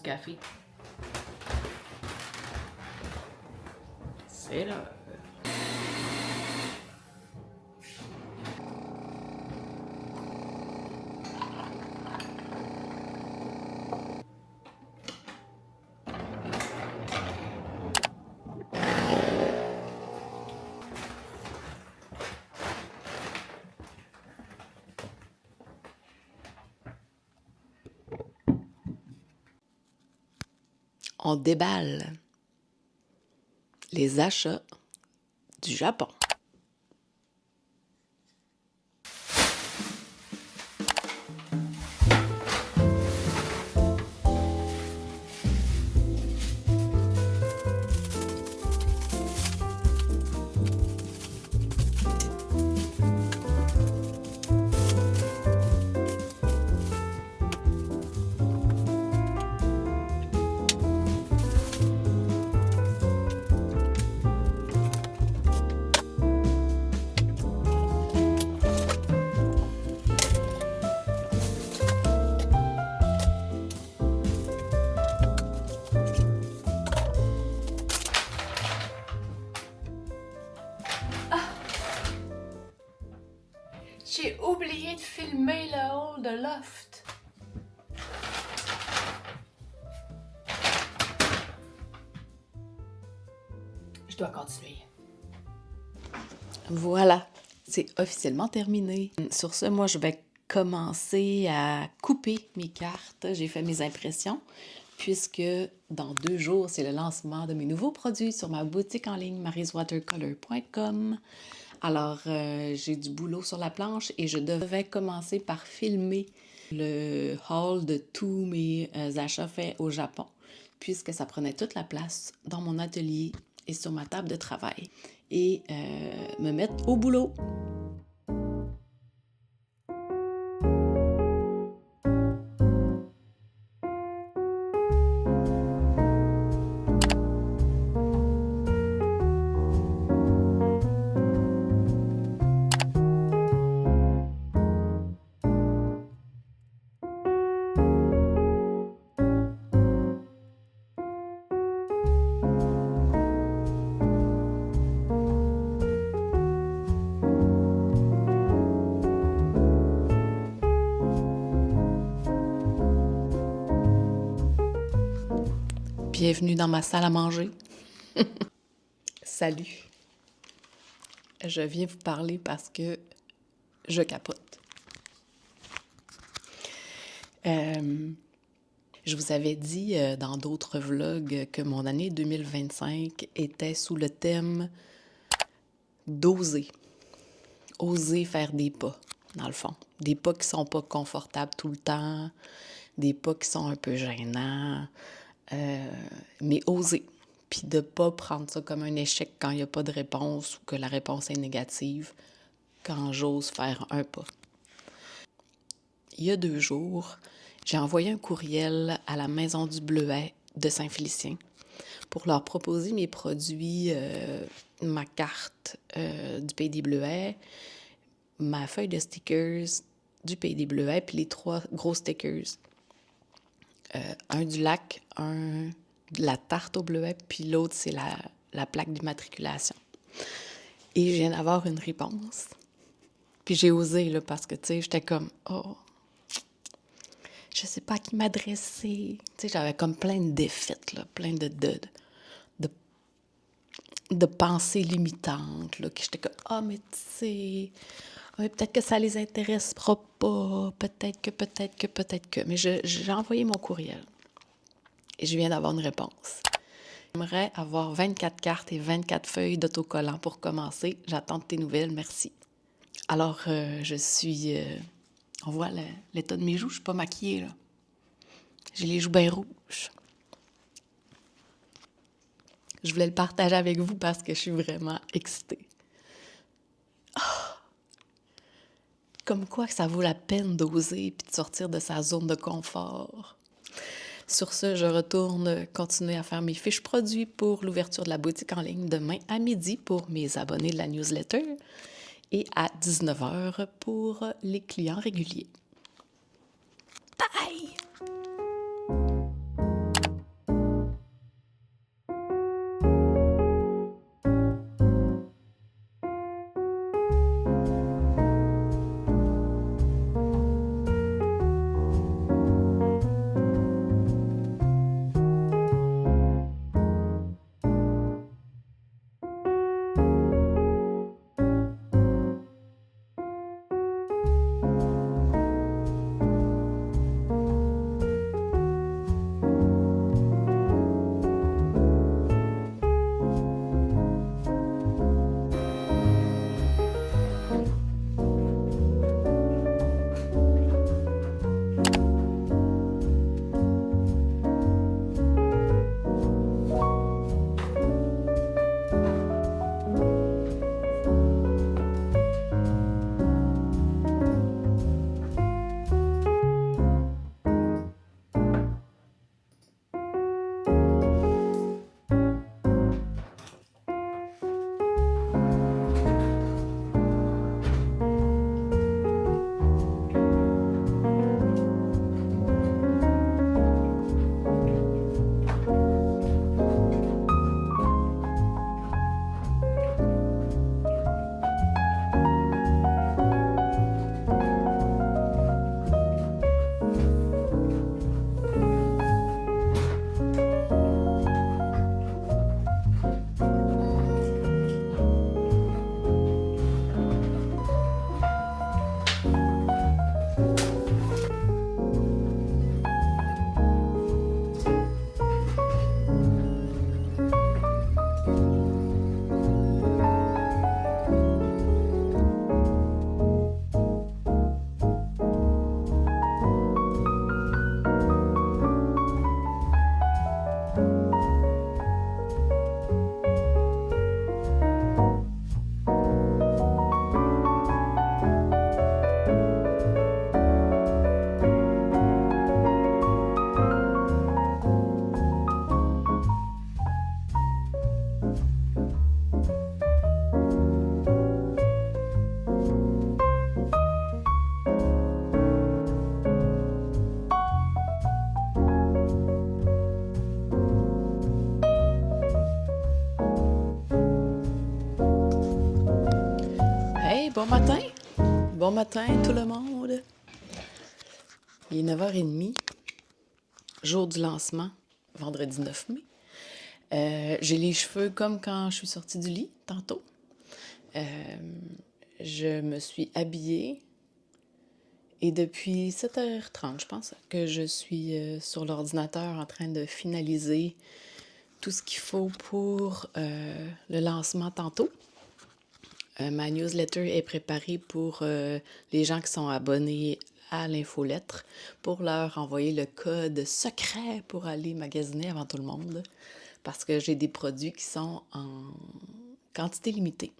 café. C'est là. On déballe les achats du Japon. J'ai oublié de filmer le hall de loft. Je dois continuer. Voilà, c'est officiellement terminé. Sur ce, moi, je vais commencer à couper mes cartes. J'ai fait mes impressions puisque dans 2 jours, c'est le lancement de mes nouveaux produits sur ma boutique en ligne mariswatercolor.com. Alors, j'ai du boulot sur la planche et je devais commencer par filmer le haul de tous mes achats faits au Japon, puisque ça prenait toute la place dans mon atelier et sur ma table de travail. Et me mettre au boulot. Bienvenue dans ma salle à manger. Salut. Je viens vous parler parce que je capote. Je vous avais dit dans d'autres vlogs que mon année 2025 était sous le thème d'oser. Oser faire des pas, dans le fond. Des pas qui sont pas confortables tout le temps, des pas qui sont un peu gênants, mais oser. Puis de pas prendre ça comme un échec quand il n'y a pas de réponse ou que la réponse est négative, quand j'ose faire un pas. Il y a 2 jours, j'ai envoyé un courriel à la Maison du Bleuet de Saint-Félicien pour leur proposer mes produits, ma carte du Pays des Bleuets, ma feuille de stickers du Pays des Bleuets, puis les 3 gros stickers. Un du lac, un de la tarte au bleuet, puis l'autre, c'est la plaque d'immatriculation. Et je viens d'avoir une réponse. Puis j'ai osé, là, parce que, tu sais, j'étais comme, oh, je sais pas à qui m'adresser. Tu sais, j'avais comme plein de défaites, là, plein de pensées limitantes, là, que j'étais comme, ah, mais tu sais, ouais, peut-être que ça les intéressera pas, peut-être que. Mais j'ai envoyé mon courriel et je viens d'avoir une réponse. J'aimerais avoir 24 cartes et 24 feuilles d'autocollants pour commencer. J'attends de tes nouvelles, merci. Alors, je suis... on voit l'état de mes joues, je suis pas maquillée, là. J'ai les joues bien rouges. Je voulais le partager avec vous parce que je suis vraiment excitée. Oh! Comme quoi que ça vaut la peine d'oser puis de sortir de sa zone de confort. Sur ce, je retourne continuer à faire mes fiches produits pour l'ouverture de la boutique en ligne demain à midi pour mes abonnés de la newsletter et à 19h pour les clients réguliers. Bye! Bon matin! Bon matin tout le monde! Il est 9h30, jour du lancement, vendredi 9 mai. J'ai les cheveux comme quand je suis sortie du lit, tantôt. Je me suis habillée et depuis 7h30, je pense, que je suis sur l'ordinateur en train de finaliser tout ce qu'il faut pour le lancement tantôt. Ma newsletter est préparée pour les gens qui sont abonnés à l'infolettre pour leur envoyer le code secret pour aller magasiner avant tout le monde parce que j'ai des produits qui sont en quantité limitée.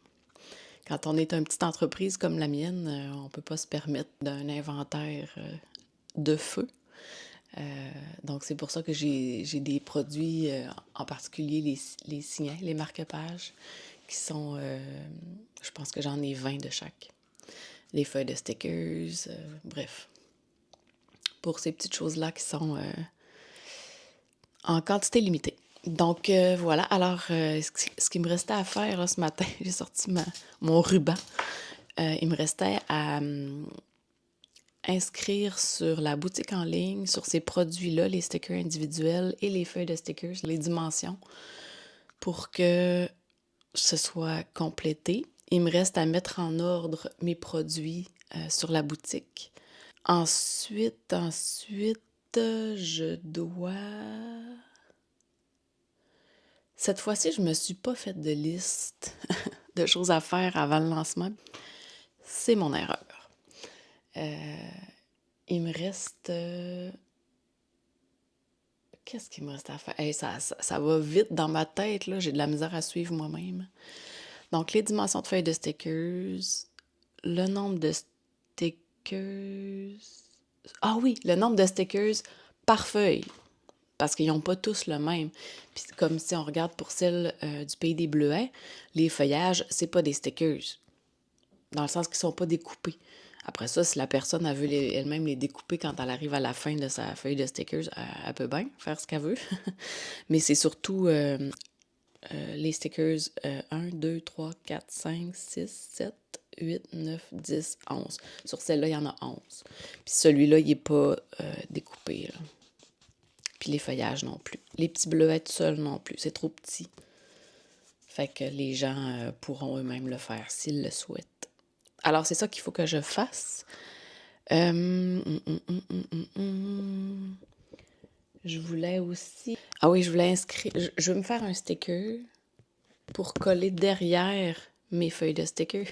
Quand on est une petite entreprise comme la mienne, on ne peut pas se permettre d'un inventaire de feu. Donc, c'est pour ça que j'ai des produits, en particulier les signets, les marque-pages, qui sont, je pense que j'en ai 20 de chaque. Les feuilles de stickers, bref. Pour ces petites choses-là qui sont en quantité limitée. Donc, voilà. Alors, ce qui me restait à faire là, ce matin, j'ai sorti mon ruban. Il me restait à inscrire sur la boutique en ligne, sur ces produits-là, les stickers individuels et les feuilles de stickers, les dimensions, pour que ce soit complété. Il me reste à mettre en ordre mes produits sur la boutique. Ensuite, je dois... Cette fois-ci, je me suis pas fait de liste de choses à faire avant le lancement. C'est mon erreur. Il me reste... Qu'est-ce qu'il me reste à faire? Hey, ça va vite dans ma tête, là. J'ai de la misère à suivre moi-même. Donc, les dimensions de feuilles de stickers, le nombre de stickers... Ah oui, le nombre de stickers par feuille, parce qu'ils n'ont pas tous le même. Puis comme si on regarde pour celle du Pays des Bleuets, les feuillages, c'est pas des stickers, dans le sens qu'ils sont pas découpés. Après ça, si la personne a veut elle-même les découper quand elle arrive à la fin de sa feuille de stickers, elle peut bien faire ce qu'elle veut. Mais c'est surtout les stickers 1, 2, 3, 4, 5, 6, 7, 8, 9, 10, 11. Sur celle-là, il y en a 11. Puis celui-là, il n'est pas découpé, là. Puis les feuillages non plus. Les petits bleuets tout seuls non plus. C'est trop petit. Fait que les gens pourront eux-mêmes le faire s'ils le souhaitent. Alors, c'est ça qu'il faut que je fasse. Je voulais aussi... Ah oui, je voulais inscrire... Je veux me faire un sticker pour coller derrière mes feuilles de stickers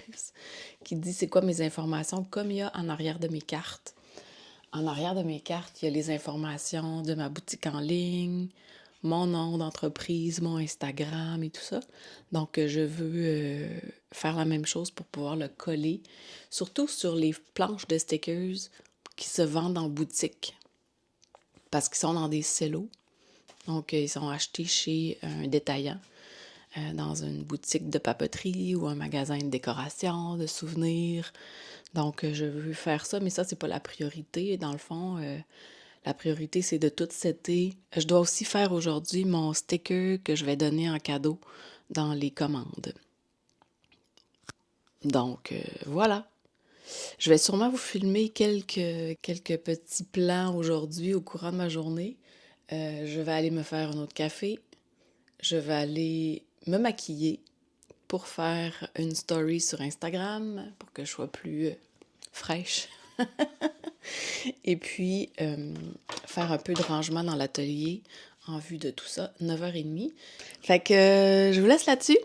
qui dit c'est quoi mes informations, comme il y a en arrière de mes cartes. En arrière de mes cartes, il y a les informations de ma boutique en ligne, mon nom d'entreprise, mon Instagram et tout ça. Donc, je veux faire la même chose pour pouvoir le coller, surtout sur les planches de stickers qui se vendent en boutique, parce qu'ils sont dans des silos. Donc, ils sont achetés chez un détaillant, dans une boutique de papeterie ou un magasin de décoration, de souvenirs. Donc, je veux faire ça, mais ça, c'est pas la priorité. Dans le fond, la priorité, c'est de tout setter. Je dois aussi faire aujourd'hui mon sticker que je vais donner en cadeau dans les commandes. Donc, voilà. Je vais sûrement vous filmer quelques petits plans aujourd'hui au courant de ma journée. Je vais aller me faire un autre café. Je vais aller me maquiller pour faire une story sur Instagram pour que je sois plus fraîche. Et puis, faire un peu de rangement dans l'atelier en vue de tout ça, 9h30. Fait que je vous laisse là-dessus.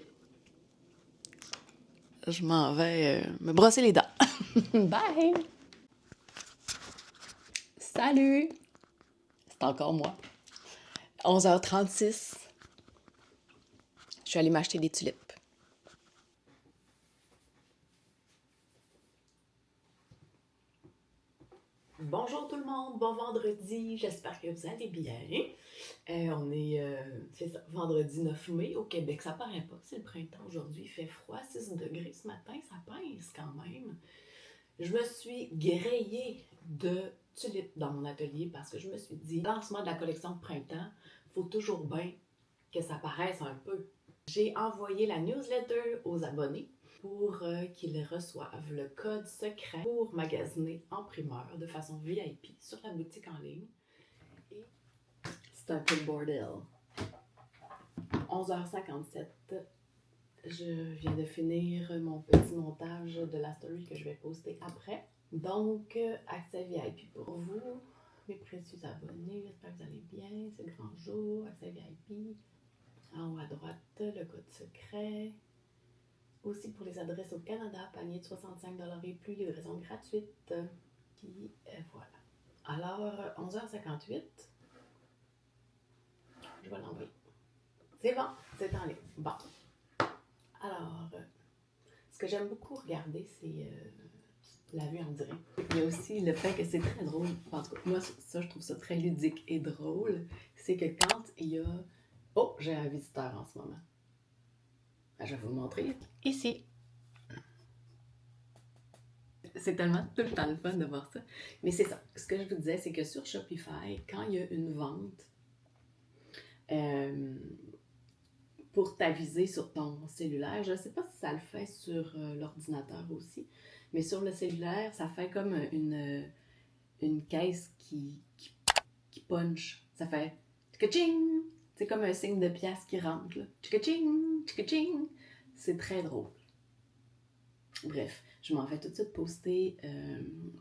Je m'en vais me brosser les dents. Bye! Salut! C'est encore moi. 11h36. Je suis allée m'acheter des tulipes. Bonjour tout le monde, bon vendredi, j'espère que vous allez bien. C'est ça, vendredi 9 mai au Québec, ça paraît pas, c'est le printemps aujourd'hui, il fait froid, 6 degrés ce matin, ça pince quand même. Je me suis grillée de tulipes dans mon atelier parce que je me suis dit, lancement de la collection de printemps, il faut toujours bien que ça paraisse un peu. J'ai envoyé la newsletter aux abonnés pour qu'ils reçoivent le code secret pour magasiner en primeur de façon VIP sur la boutique en ligne. Et c'est un peu le bordel. 11h57, je viens de finir mon petit montage de la story que je vais poster après. Donc, accès VIP pour vous, mes précieux abonnés, j'espère que vous allez bien, c'est le grand jour, accès VIP. En haut à droite, le code secret. Aussi pour les adresses au Canada, panier de 65$ et plus, livraison gratuite. Puis voilà. Alors, 11h58, je vais l'envoyer. C'est bon, c'est en ligne. Bon. Alors, ce que j'aime beaucoup regarder, c'est la vue en direct. Il y a aussi le fait que c'est très drôle. En tout cas, moi, ça, je trouve ça très ludique et drôle. C'est que quand il y a... Oh, j'ai un visiteur en ce moment. Je vais vous le montrer. Ici. C'est tellement tout le temps le fun de voir ça. Mais c'est ça. Ce que je vous disais, c'est que sur Shopify, quand il y a une vente, pour t'aviser sur ton cellulaire, je ne sais pas si ça le fait sur l'ordinateur aussi, mais sur le cellulaire, ça fait comme une caisse qui punch. Ça fait tching. C'est comme un signe de pièce qui rentre, là. Tching, tching. C'est très drôle. Bref, je m'en vais tout de suite poster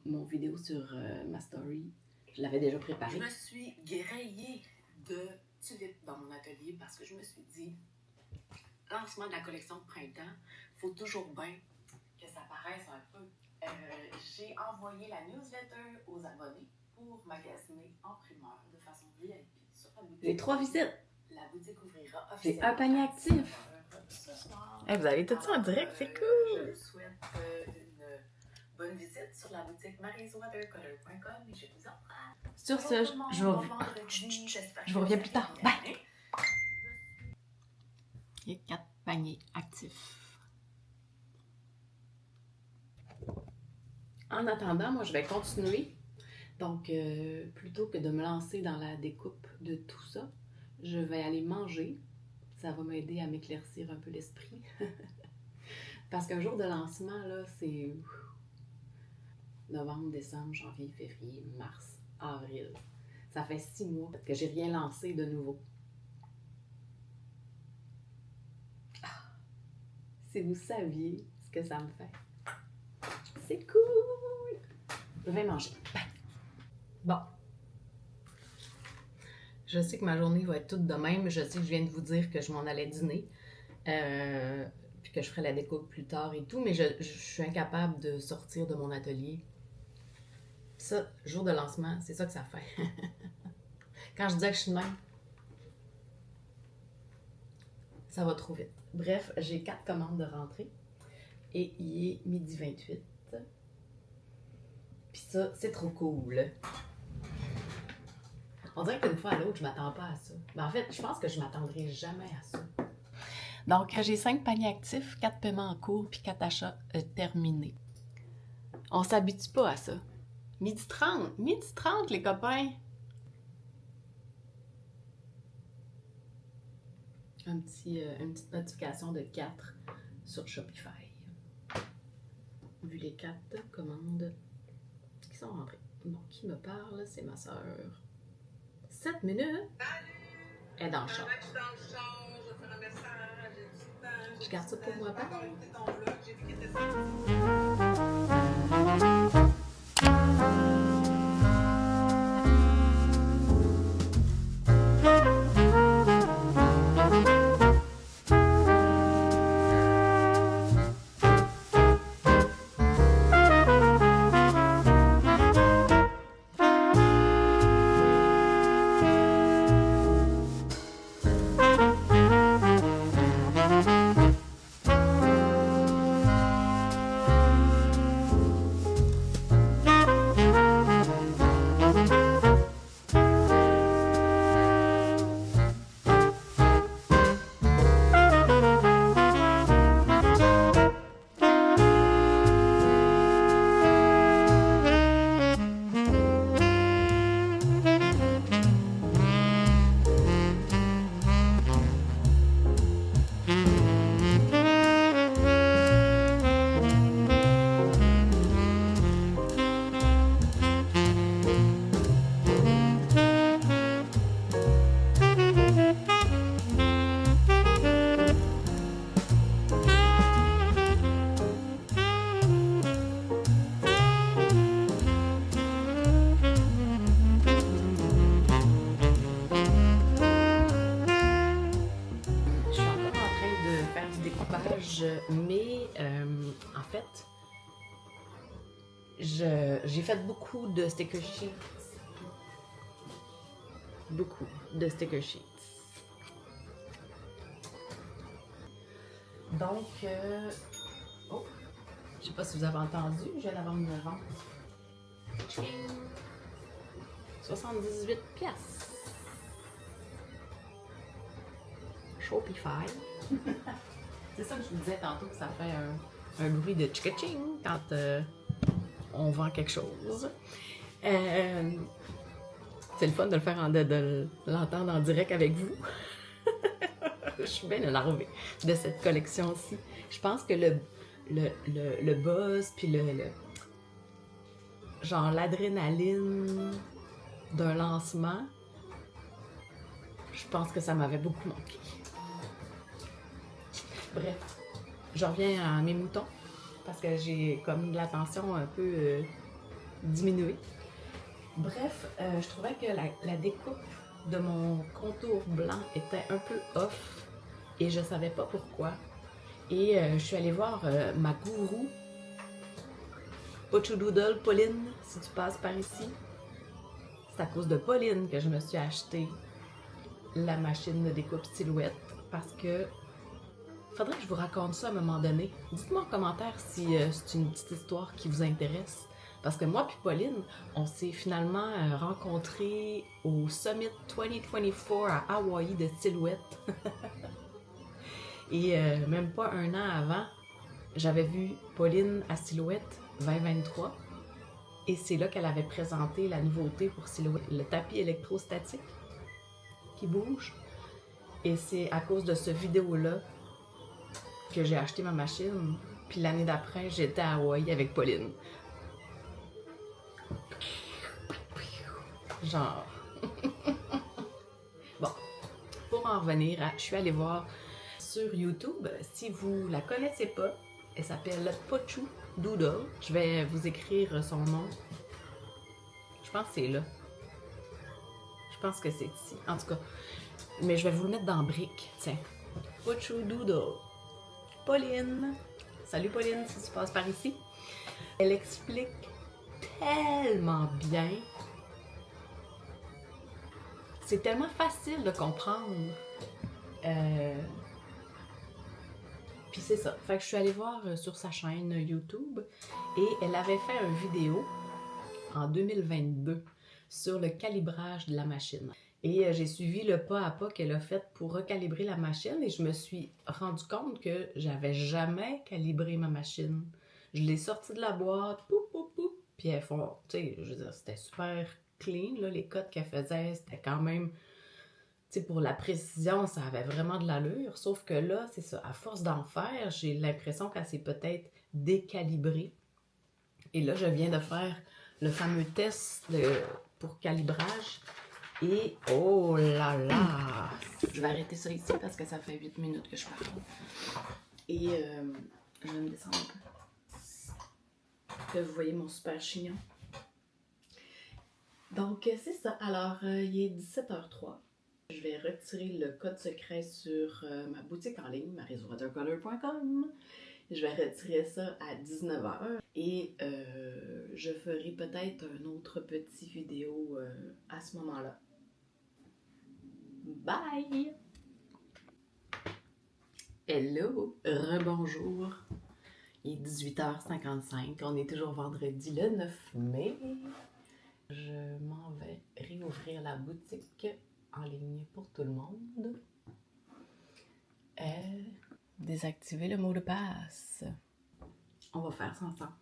mon vidéo sur ma story. Je l'avais déjà préparée. Je me suis grillée de tulipes dans mon atelier parce que je me suis dit, lancement de la collection de printemps, il faut toujours bien que ça paraisse un peu. J'ai envoyé la newsletter aux abonnés pour magasiner en primeur de façon VIP sur la boutique. J'ai 3 visites. La boutique ouvrira officiellement. J'ai un panier actif. Hey, vous avez tout ça en direct, c'est cool. Je vous souhaite une bonne visite sur la boutique marieswatercolor.com et je vous embrasse. Sur ce, je vous reviens plus tard. Bye! Il y a 4 paniers actifs. En attendant, moi, je vais continuer. Donc, plutôt que de me lancer dans la découpe de tout ça, je vais aller manger. Ça va m'aider à m'éclaircir un peu l'esprit. Parce qu'un jour de lancement, là, c'est novembre, décembre, janvier, février, mars, avril. Ça fait 6 mois que j'ai rien lancé de nouveau. Ah, si vous saviez ce que ça me fait. C'est cool! Je vais manger. Bye! Bon. Je sais que ma journée va être toute de même. Je sais que je viens de vous dire que je m'en allais dîner. Puis que je ferai la découpe plus tard et tout. Mais je suis incapable de sortir de mon atelier. Ça, jour de lancement, c'est ça que ça fait. Quand je dis que je suis de même, ça va trop vite. Bref, j'ai 4 commandes de rentrée. Et il est 12h28. Puis ça, c'est trop cool. On dirait qu'une fois à l'autre, je m'attends pas à ça. Mais en fait, je pense que je m'attendrai jamais à ça. Donc, j'ai 5 paniers actifs, 4 paiements en cours, puis 4 achats terminés. On s'habitue pas à ça. 12h30, 12h30 les copains! Une petite notification de 4 sur Shopify. Vu les 4 commandes qui sont rentrées. Donc, qui me parle? C'est ma sœur. 7 minutes. Elle est dans le char. Je garde ça pour moi. je mets, en fait, j'ai fait beaucoup de sticker sheets. Beaucoup de sticker sheets. Donc, oh, je sais pas si vous avez entendu, je viens d'avoir une vente. 78 piastres. Shopify. C'est ça que je vous disais tantôt, que ça fait un bruit de tchika-ching quand on vend quelque chose. C'est le fun de le faire, de l'entendre en direct avec vous. Je suis bien énervée de cette collection-ci. Je pense que le buzz, puis genre l'adrénaline d'un lancement, je pense que ça m'avait beaucoup manqué. Bref, je reviens à mes moutons parce que j'ai comme l'attention un peu diminuée. Bref, je trouvais que la découpe de mon contour blanc était un peu off et je savais pas pourquoi. Et je suis allée voir ma gourou, Pochodoodle, Pauline, si tu passes par ici. C'est à cause de Pauline que je me suis acheté la machine de découpe silhouette parce que faudrait que je vous raconte ça à un moment donné. Dites-moi en commentaire si c'est une petite histoire qui vous intéresse. Parce que moi puis Pauline, on s'est finalement rencontrés au Summit 2024 à Hawaï de Silhouette. Et même pas un an avant, j'avais vu Pauline à Silhouette 2023. Et c'est là qu'elle avait présenté la nouveauté pour Silhouette, le tapis électrostatique qui bouge. Et c'est à cause de ce vidéo-là que j'ai acheté ma machine. Puis l'année d'après, j'étais à Hawaï avec Pauline. Genre. Bon, pour en revenir, je suis allée voir sur YouTube. Si vous la connaissez pas, elle s'appelle Pochodoodle. Je vais vous écrire son nom. Je pense que c'est là. Je pense que c'est ici. En tout cas, mais je vais vous le mettre dans brique. Tiens. Pochodoodle. Pauline. Salut Pauline, si tu passes par ici. Elle explique tellement bien. C'est tellement facile de comprendre. Puis c'est ça. Fait que je suis allée voir sur sa chaîne YouTube et elle avait fait une vidéo en 2022 sur le calibrage de la machine. Et j'ai suivi le pas à pas qu'elle a fait pour recalibrer la machine et je me suis rendu compte que j'avais jamais calibré ma machine. Je l'ai sortie de la boîte, poup, poup, poup, puis elle fait, tu sais, je veux dire, c'était super clean, là, les codes qu'elle faisait, c'était quand même, tu sais, pour la précision, ça avait vraiment de l'allure, sauf que là, c'est ça, à force d'en faire, j'ai l'impression qu'elle s'est peut-être décalibrée. Et là, je viens de faire le fameux test pour calibrage. Et oh là là! Je vais arrêter ça ici parce que ça fait 8 minutes que je parle. Et je vais me descendre un peu. Que vous voyez mon super chignon. Donc, c'est ça. Alors, il est 17h03. Je vais retirer le code secret sur ma boutique en ligne, marisowatercolor.com. Je vais retirer ça à 19h et je ferai peut-être un autre petit vidéo à ce moment-là. Bye! Hello! Rebonjour! Il est 18h55. On est toujours vendredi le 9 mai. Je m'en vais réouvrir la boutique en ligne pour tout le monde. Désactiver le mot de passe. On va faire ça ensemble.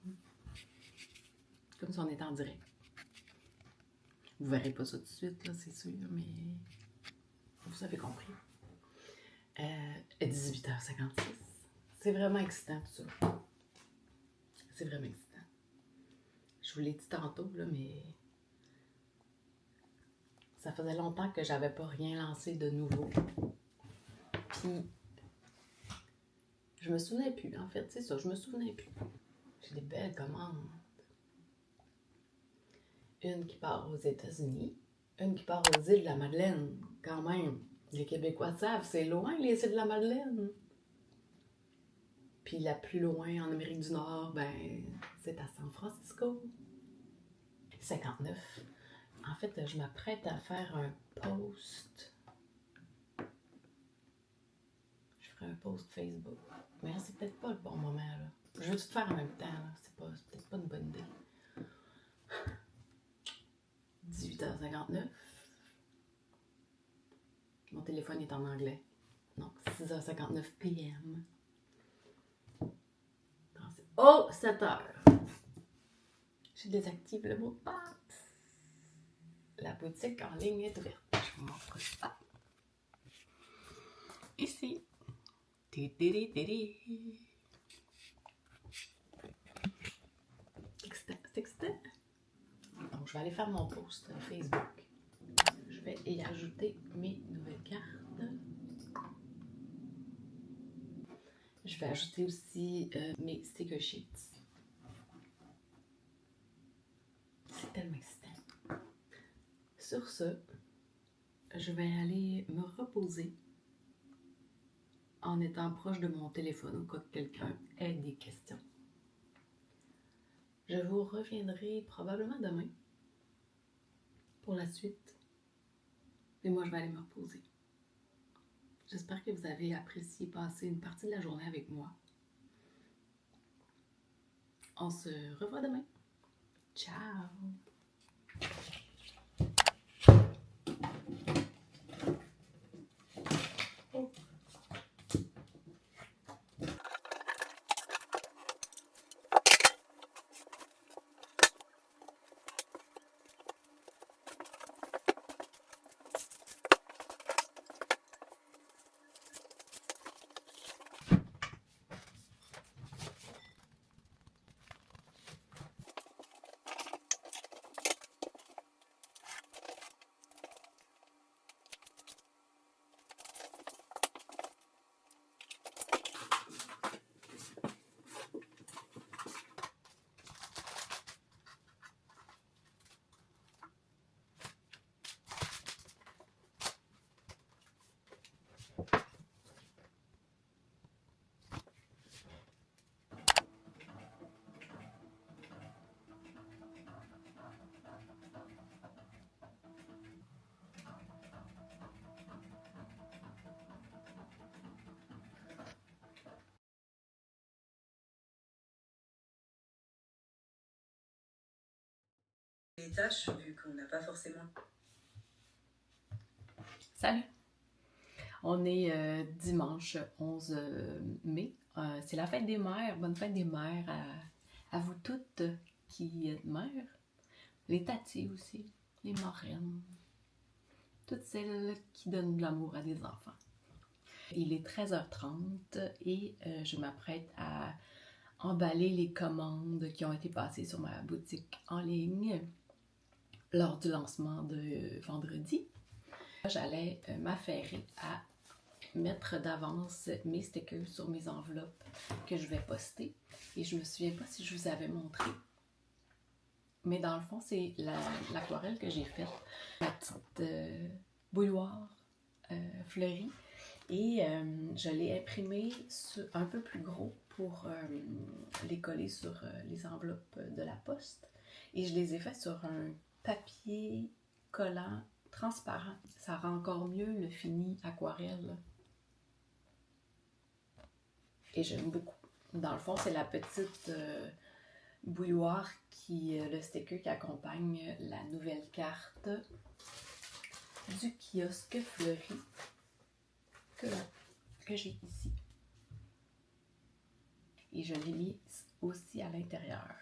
Comme si on était en direct. Vous verrez pas ça tout de suite, là, c'est sûr, mais vous avez compris. 18h56. C'est vraiment excitant tout ça. C'est vraiment excitant. Je vous l'ai dit tantôt, là, mais ça faisait longtemps que j'avais pas rien lancé de nouveau. Puis, je me souvenais plus, en fait, c'est ça, je me souvenais plus. J'ai des belles commandes. Une qui part aux États-Unis, une qui part aux îles de la Madeleine, quand même. Les Québécois savent, c'est loin les îles de la Madeleine. Puis la plus loin, en Amérique du Nord, ben, c'est à San Francisco. 59. En fait, je m'apprête à faire un post. Je ferai un post Facebook. Mais là, c'est peut-être pas le bon moment, là. Je veux tout faire en même temps, là. C'est peut-être pas une bonne idée. 18h59. Mon téléphone est en anglais. Donc, 6h59 p.m. Oh, 7h. Je désactive le mot de passe. La boutique en ligne est ouverte. Je vous montre ça. Ici. C'est excitant. Donc, je vais aller faire mon post Facebook. Je vais y ajouter mes nouvelles cartes. Je vais ajouter aussi mes sticker sheets. C'est tellement excitant. Sur ce, je vais aller me reposer en étant proche de mon téléphone au cas que quelqu'un ait des questions. Je vous reviendrai probablement demain pour la suite. Et moi, je vais aller me reposer. J'espère que vous avez apprécié passer une partie de la journée avec moi. On se revoit demain. Ciao! Les tâches, vu qu'on n'a pas forcément... Salut! On est dimanche 11 mai. C'est la fête des mères. Bonne fête des mères à vous toutes qui êtes mères. Les tatis aussi, les marraines. Toutes celles qui donnent de l'amour à des enfants. Il est 13h30 et je m'apprête à emballer les commandes qui ont été passées sur ma boutique en ligne lors du lancement de vendredi. J'allais m'affairer à mettre d'avance mes stickers sur mes enveloppes que je vais poster. Et je me souviens pas si je vous avais montré. Mais dans le fond, c'est l'aquarelle que j'ai faite. La petite bouilloire fleurie. Et je l'ai imprimée un peu plus gros pour les coller sur les enveloppes de la poste. Et je les ai fait sur un papier collant transparent. Ça rend encore mieux le fini aquarelle. Et j'aime beaucoup. Dans le fond, c'est la petite bouilloire le sticker qui accompagne la nouvelle carte du kiosque fleuri que j'ai ici. Et je l'ai mis aussi à l'intérieur,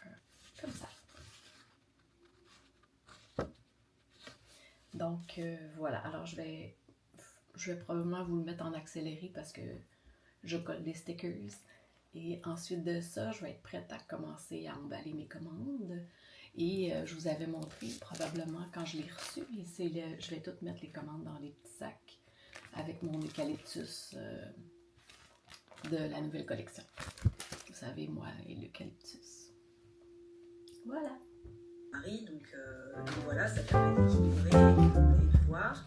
comme ça. Donc voilà, alors je vais probablement vous le mettre en accéléré parce que je colle des stickers. Et ensuite de ça, je vais être prête à commencer à emballer mes commandes. Et je vous avais montré probablement quand je l'ai reçu. Et je vais toutes mettre les commandes dans les petits sacs avec mon eucalyptus de la nouvelle collection. Vous savez, moi et l'eucalyptus. Voilà. Marie, donc voilà, ça permet d'équilibrer les devoirs.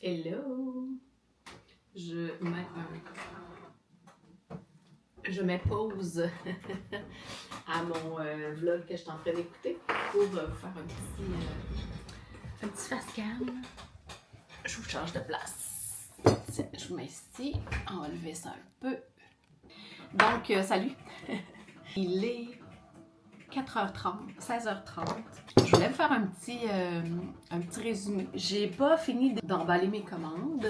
Hello! Je mets pause à mon vlog que je suis en train d'écouter pour vous faire un petit face cam. Je vous change de place. Tiens, je vous mets ici. On va lever ça un peu. Donc, salut! Il est 4h30, 16h30. Je voulais vous faire un petit résumé. J'ai pas fini d'emballer mes commandes.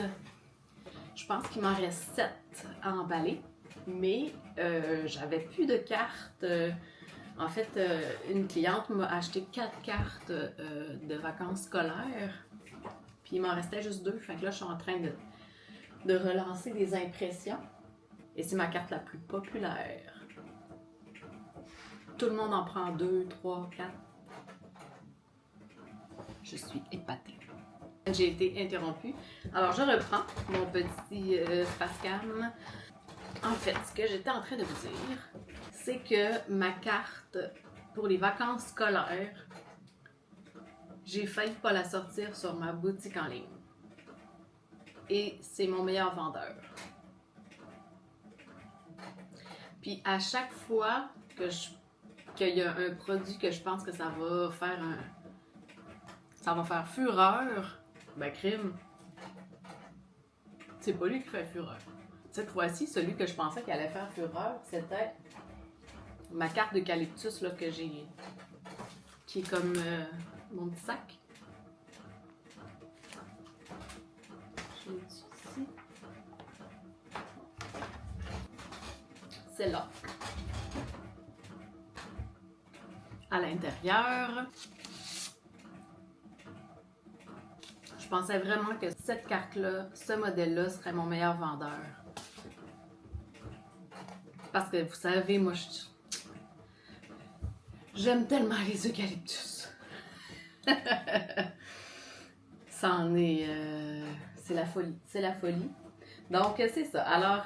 Je pense qu'il m'en reste 7 à emballer. Mais j'avais plus de cartes. En fait, une cliente m'a acheté 4 cartes de vacances scolaires. Puis il m'en restait juste 2. Fait que là, je suis en train de relancer des impressions. Et c'est ma carte la plus populaire. Tout le monde en prend 2, 3, 4. Je suis épatée. J'ai été interrompue. Alors, je reprends mon petit face cam. En fait, ce que j'étais en train de vous dire, c'est que ma carte pour les vacances scolaires, j'ai failli pas la sortir sur ma boutique en ligne. Et c'est mon meilleur vendeur. Puis à chaque fois qu'il y a un produit que je pense que ça va faire fureur, ben crime, c'est pas lui qui fait fureur. Cette fois-ci, celui que je pensais qu'il allait faire fureur, c'était ma carte d'eucalyptus là, que j'ai, qui est comme mon petit sac. J'ai ici. Celle-là. À l'intérieur, je pensais vraiment que cette carte-là, ce modèle-là serait mon meilleur vendeur. Parce que vous savez, moi, j'aime tellement les eucalyptus. C'en est... c'est la folie. C'est la folie. Donc, c'est ça. Alors,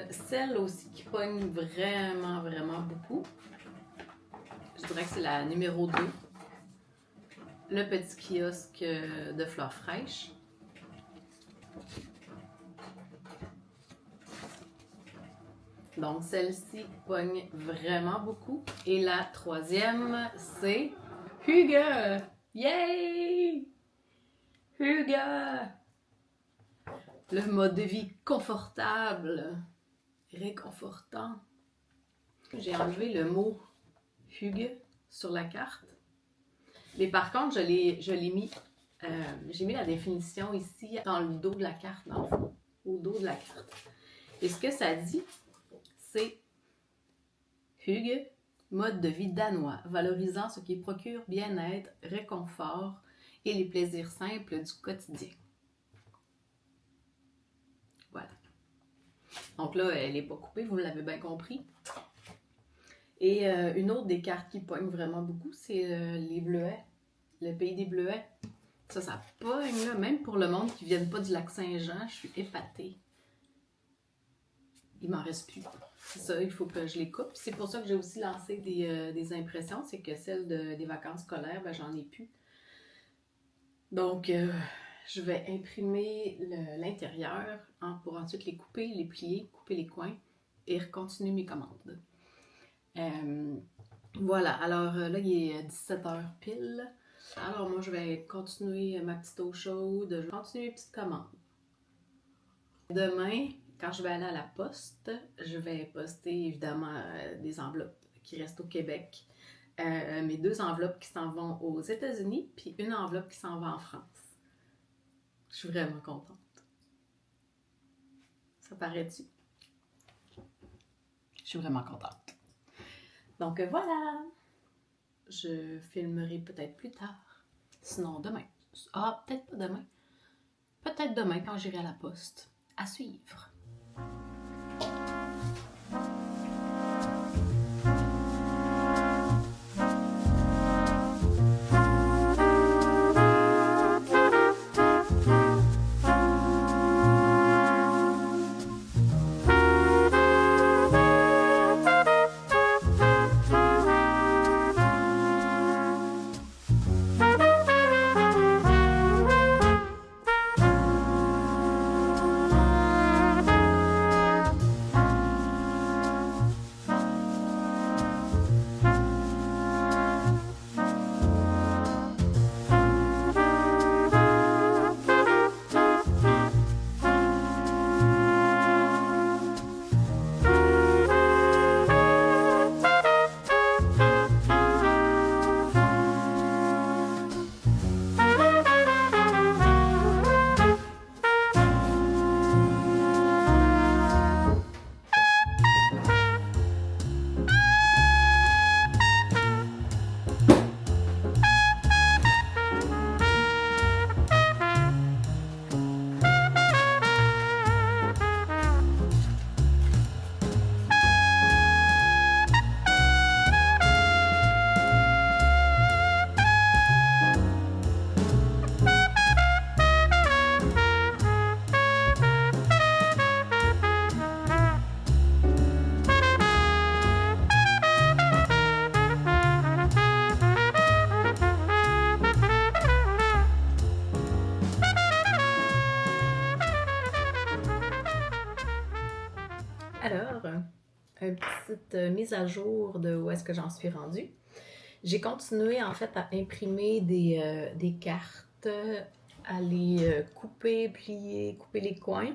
celle aussi qui pogne vraiment, vraiment beaucoup, je dirais que c'est la numéro 2. Le petit kiosque de fleurs fraîches. Donc, celle-ci pogne vraiment beaucoup. Et la troisième, c'est Hygge! Yay! Hygge! Le mode de vie confortable, réconfortant. J'ai enlevé le mot Hygge sur la carte. Mais par contre, je l'ai mis, j'ai mis la définition ici dans le dos de la carte, dans le fond, au dos de la carte. Et ce que ça dit, c'est Hygge, mode de vie danois, valorisant ce qui procure bien-être, réconfort et les plaisirs simples du quotidien. Voilà. Donc là, elle n'est pas coupée, vous l'avez bien compris. Et une autre des cartes qui pogne vraiment beaucoup, c'est les bleuets, le pays des bleuets. Ça pogne, là, même pour le monde qui ne vient pas du lac Saint-Jean, je suis épatée. Il m'en reste plus. C'est ça, il faut que je les coupe. C'est pour ça que j'ai aussi lancé des impressions, c'est que celles des vacances scolaires, ben, j'en ai plus. Donc, je vais imprimer l'intérieur pour ensuite les couper, les plier, couper les coins et continuer mes commandes. Voilà, alors là, il est 17h pile. Alors moi, je vais continuer ma petite eau chaude, je vais continuer mes petites commandes. Demain, quand je vais aller à la poste, je vais poster évidemment des enveloppes qui restent au Québec. Mes 2 enveloppes qui s'en vont aux États-Unis, puis une enveloppe qui s'en va en France. Je suis vraiment contente. Ça paraît-tu? Je suis vraiment contente. Donc voilà! Je filmerai peut-être plus tard. Sinon demain. Ah, peut-être pas demain. Peut-être demain quand j'irai à la poste. À suivre. Alors, une petite mise à jour de où est-ce que j'en suis rendue. J'ai continué en fait à imprimer des cartes, à les couper, plier, couper les coins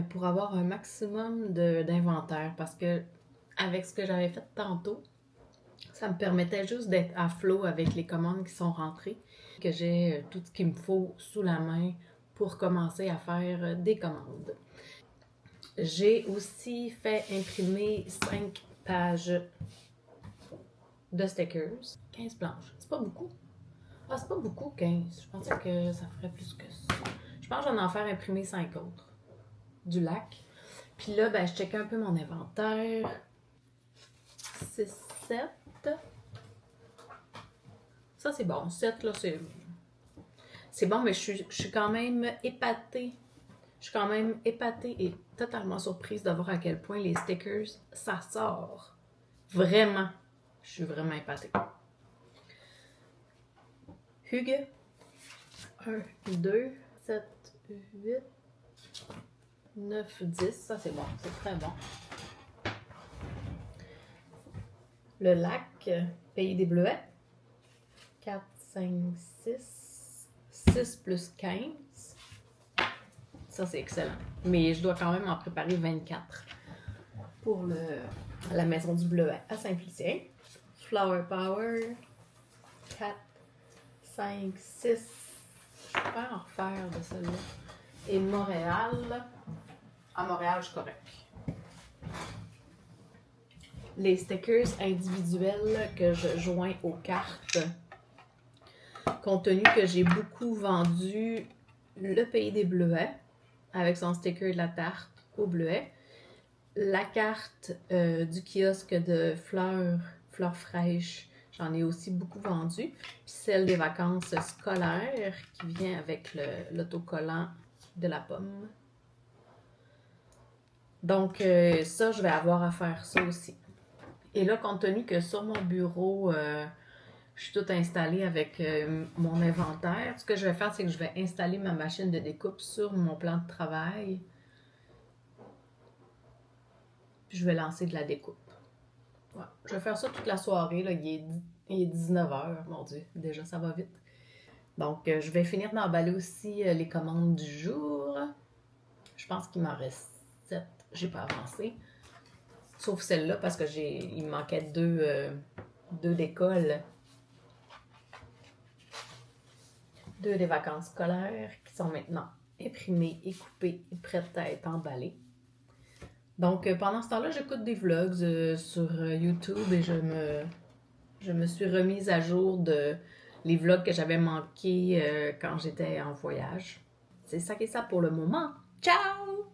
pour avoir un maximum d'inventaire parce que avec ce que j'avais fait tantôt, ça me permettait juste d'être à flot avec les commandes qui sont rentrées, que j'ai tout ce qu'il me faut sous la main pour commencer à faire des commandes. J'ai aussi fait imprimer 5 pages de stickers. 15 planches. C'est pas beaucoup. Ah, c'est pas beaucoup, 15. Je pensais que ça ferait plus que ça. Je pense que j'en ai en faire imprimer 5 autres. Du lac. Puis là, ben, je checkais un peu mon inventaire. 6, 7. Ça, c'est bon. 7, là, c'est bon, mais je suis quand même épatée. Je suis quand même épatée et totalement surprise de voir à quel point les stickers, ça sort. Vraiment. Je suis vraiment épatée. Hugues. 1, 2, 7, 8, 9, 10. Ça, c'est bon. C'est très bon. Le lac, Pays des Bleuets. 4, 5, 6. 6 plus 15. Ça, c'est excellent. Mais je dois quand même en préparer 24 pour la maison du Bleuet à Saint-Félicien. Flower Power. 4, 5, 6. Je peux en refaire de celle-là. Et Montréal. À Montréal, je suis correct. Les stickers individuels que je joins aux cartes. Compte tenu que j'ai beaucoup vendu le Pays des Bleuets avec son sticker de la tarte au bleuet, la carte du kiosque de fleurs fraîches, j'en ai aussi beaucoup vendu, puis celle des vacances scolaires qui vient avec l'autocollant de la pomme. Donc ça, je vais avoir à faire ça aussi. Et là, compte tenu que sur mon bureau, je suis toute installée avec mon inventaire. Ce que je vais faire, c'est que je vais installer ma machine de découpe sur mon plan de travail. Puis je vais lancer de la découpe. Ouais. Je vais faire ça toute la soirée. Là. Il est 19h, mon Dieu. Déjà, ça va vite. Donc, je vais finir d'emballer aussi les commandes du jour. Je pense qu'il m'en reste 7. J'ai pas avancé. Sauf celle-là, parce que il me manquait deux d'école. 2 des vacances scolaires qui sont maintenant imprimées et coupées et prêtes à être emballées. Donc, pendant ce temps-là, j'écoute des vlogs sur YouTube et je me suis remise à jour de les vlogs que j'avais manqués quand j'étais en voyage. C'est ça qui est ça pour le moment. Ciao!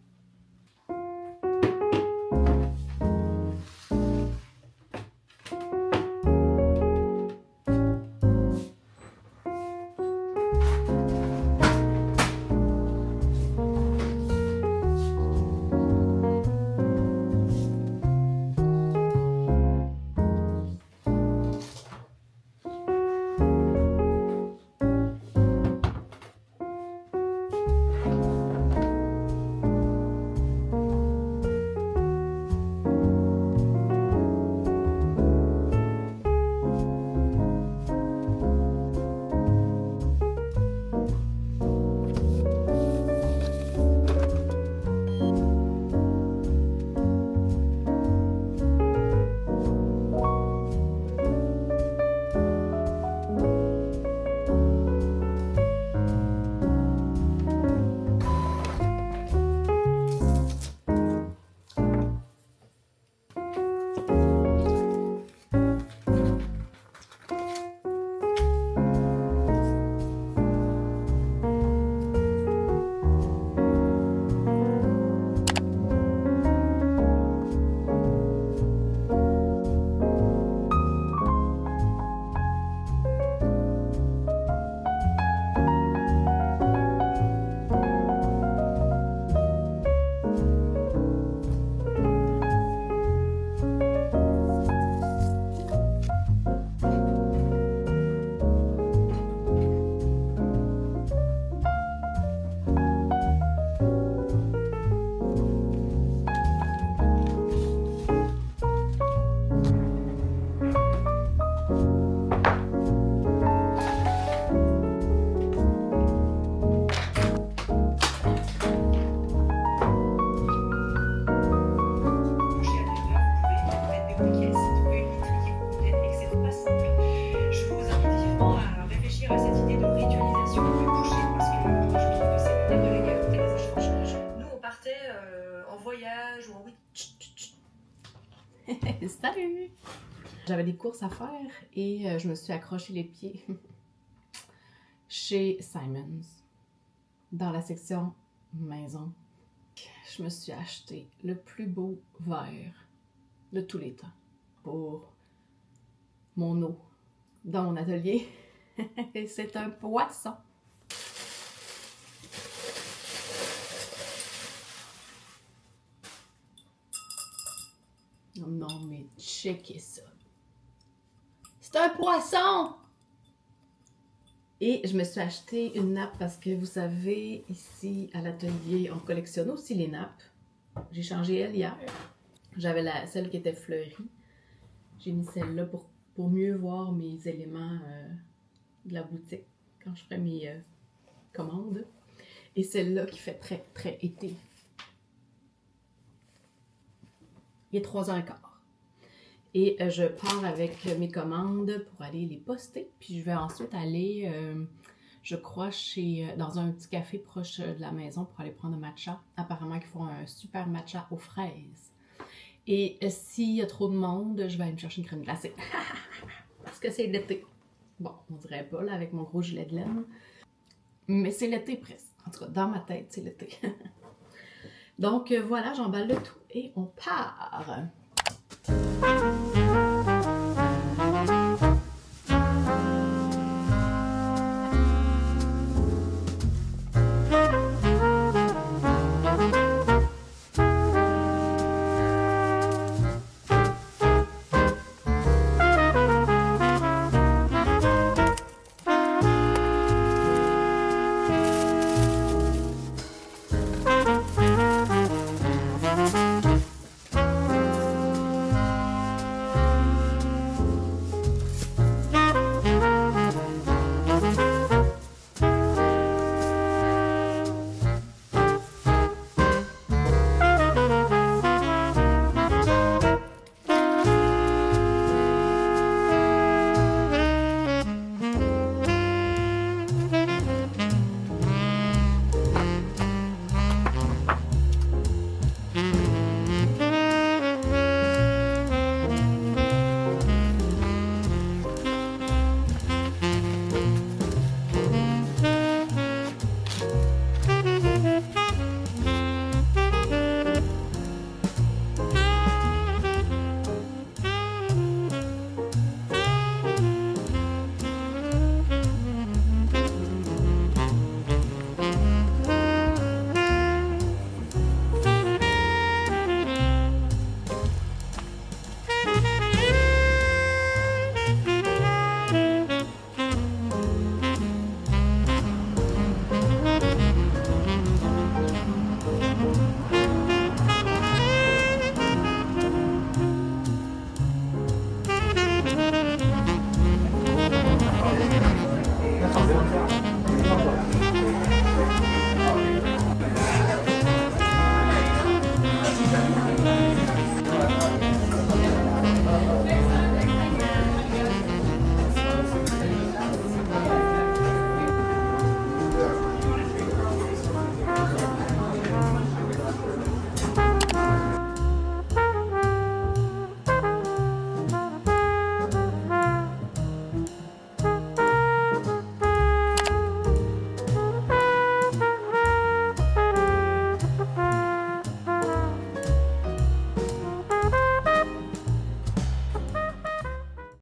Salut! J'avais des courses à faire et je me suis accroché les pieds chez Simons dans la section maison. Je me suis acheté le plus beau verre de tous les temps pour mon eau dans mon atelier. C'est un poisson. Non, mais checkez ça. C'est un poisson! Et je me suis acheté une nappe parce que vous savez, ici à l'atelier, on collectionne aussi les nappes. J'ai changé elle hier. J'avais celle qui était fleurie. J'ai mis celle-là pour mieux voir mes éléments de la boutique quand je ferai mes commandes. Et celle-là qui fait très, très été. Il est 3h15. Et je pars avec mes commandes pour aller les poster. Puis je vais ensuite aller, je crois, dans un petit café proche de la maison pour aller prendre un matcha. Apparemment, ils font un super matcha aux fraises. Et s'il y a trop de monde, je vais aller me chercher une crème glacée. Parce que c'est l'été. Bon, on dirait pas, là, avec mon gros gilet de laine. Mais c'est l'été presque. En tout cas, dans ma tête, c'est l'été. Donc voilà, j'emballe le tout et on part.